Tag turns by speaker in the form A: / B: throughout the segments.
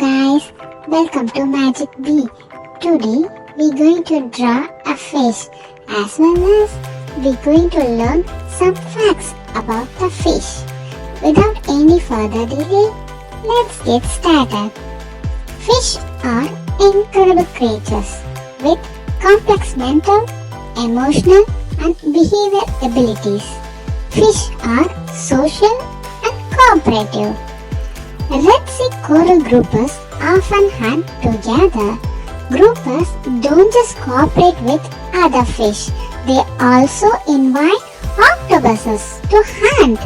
A: guys, welcome to Magic Bee. Today we're going to draw a fish as well as we're going to learn some facts about the fish. Without any further delay, let's get started. Fish are incredible creatures with complex mental, emotional and behavioral abilities. Fish are social and cooperative. Red Sea coral groupers often hunt together. Groupers don't just cooperate with other fish, they also invite octopuses to hunt.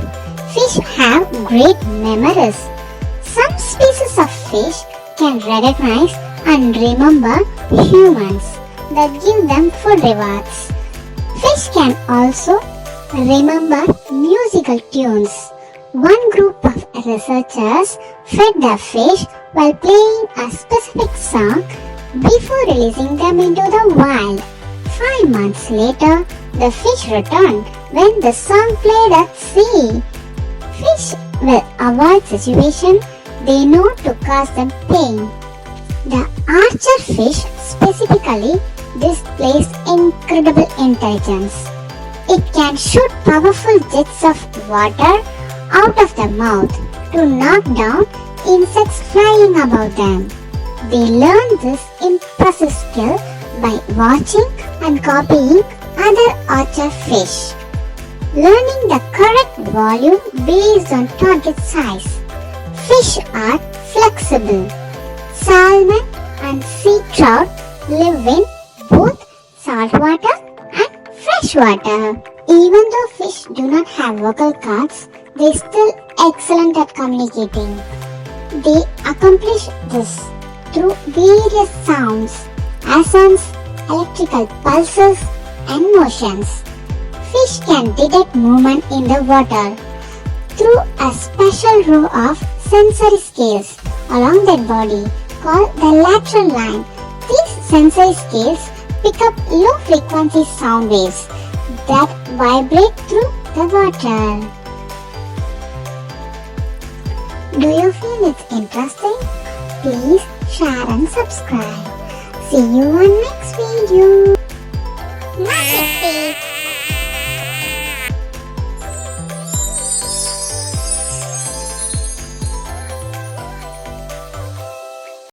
A: Fish have great memories. Some species of fish can recognize and remember humans that give them food rewards. Fish can also remember musical tunes. One group of researchers fed the fish while playing a specific song before releasing them into the wild. 5 months later, the fish returned when the song played at sea. Fish will avoid situations they know to cause them pain. The archer fish specifically displays incredible intelligence. It can shoot powerful jets of water out of the mouth to knock down insects flying above them. They learn this impressive skill by watching and copying other archer fish. Learning the correct volume based on target size. Fish are flexible. Salmon and sea trout live in both saltwater and freshwater. Even though fish do not have vocal cords, they are still excellent at communicating. They accomplish this through various sounds, accents, electrical pulses, and motions. Fish can detect movement in the water through a special row of sensory scales along their body called the lateral line. These sensory scales pick up low-frequency sound waves that vibrate through the water. Do you feel it's interesting? Please share and subscribe. See you on next video. Magic Bee.